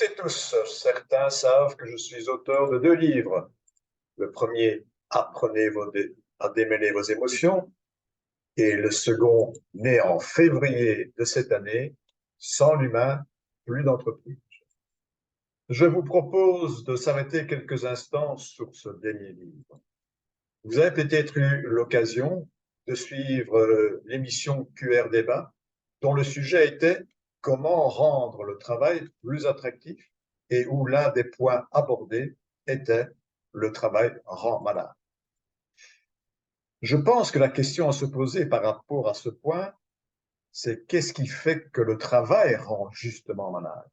et tous, certains savent que je suis auteur de 2 livres. Le premier, Apprenez à démêler vos émotions, et le second, né en février de cette année, Sans l'humain, plus d'entreprise. Je vous propose de s'arrêter quelques instants sur ce dernier livre. Vous avez peut-être eu l'occasion de suivre l'émission QR Débat, dont le sujet était comment rendre le travail plus attractif et où l'un des points abordés était le travail rend malade. Je pense que la question à se poser par rapport à ce point, c'est qu'est-ce qui fait que le travail rend justement malade?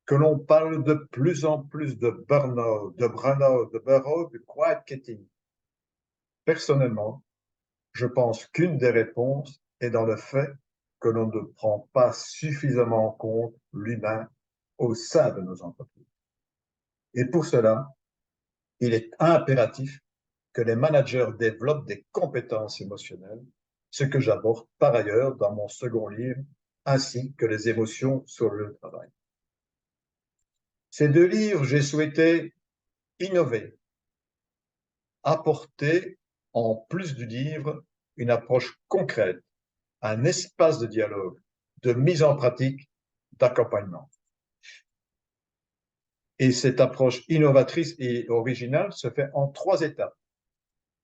Que l'on parle de plus en plus de burn-out, de burn-out, de burn-out, de quiet quitting. Personnellement, je pense qu'une des réponses est dans le fait que l'on ne prend pas suffisamment en compte l'humain au sein de nos entreprises. Et pour cela, il est impératif que les managers développent des compétences émotionnelles, ce que j'aborde par ailleurs dans mon second livre, ainsi que les émotions sur le travail. Ces 2 livres, j'ai souhaité innover, apporter, en plus du livre, une approche concrète, un espace de dialogue, de mise en pratique, d'accompagnement. Et cette approche innovatrice et originale se fait en 3 étapes.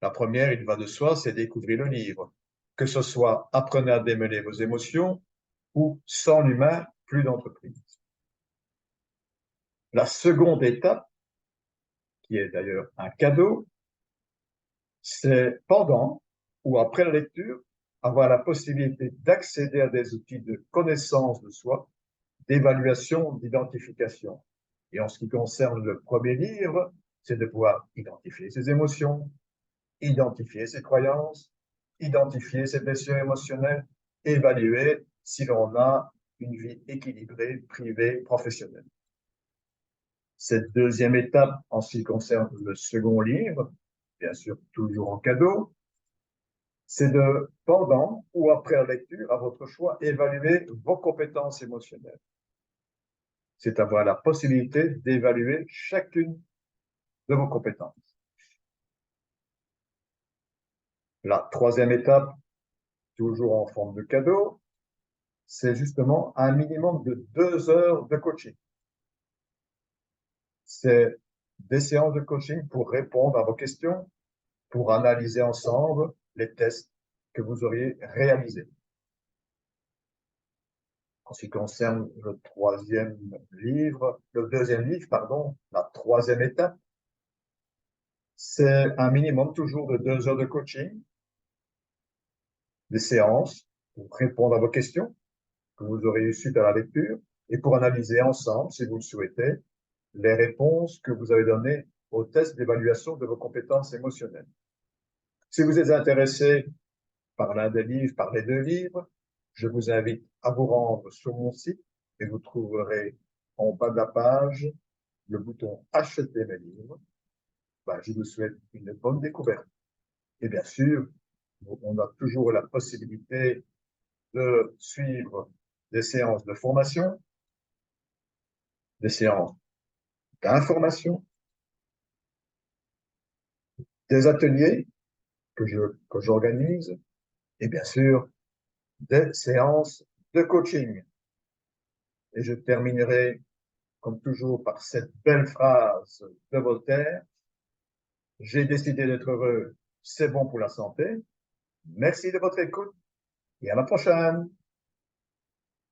La première, il va de soi, c'est découvrir le livre, que ce soit Apprenez à démêler vos émotions ou Sans l'humain, plus d'entreprise. La seconde étape, qui est d'ailleurs un cadeau, c'est pendant ou après la lecture, avoir la possibilité d'accéder à des outils de connaissance de soi, d'évaluation, d'identification. Et en ce qui concerne le premier livre, c'est de pouvoir identifier ses émotions, identifier ses croyances, identifier ses blessures émotionnelles, évaluer si l'on a une vie équilibrée, privée, professionnelle. Cette deuxième étape, en ce qui concerne le second livre, bien sûr toujours en cadeau, c'est de, pendant ou après la lecture, à votre choix, évaluer vos compétences émotionnelles. C'est avoir la possibilité d'évaluer chacune de vos compétences. La troisième étape, toujours en forme de cadeau, c'est justement un minimum de 2 heures de coaching. C'est des séances de coaching pour répondre à vos questions, pour analyser ensemble les tests que vous auriez réalisés. En ce qui concerne le deuxième livre, pardon, la troisième étape, c'est un minimum toujours de 2 heures de coaching, des séances pour répondre à vos questions que vous aurez eues suite à la lecture et pour analyser ensemble, si vous le souhaitez, les réponses que vous avez données au test d'évaluation de vos compétences émotionnelles. Si vous êtes intéressé par l'un des livres, par les 2 livres, je vous invite à vous rendre sur mon site et vous trouverez en bas de la page le bouton Acheter mes livres. Je vous souhaite une bonne découverte. Et bien sûr, on a toujours la possibilité de suivre des séances de formation, des séances d'information, des ateliers que j'organise et bien sûr des séances de coaching. Et je terminerai comme toujours par cette belle phrase de Voltaire: j'ai décidé d'être heureux, c'est bon pour la santé. Merci de votre écoute et à la prochaine.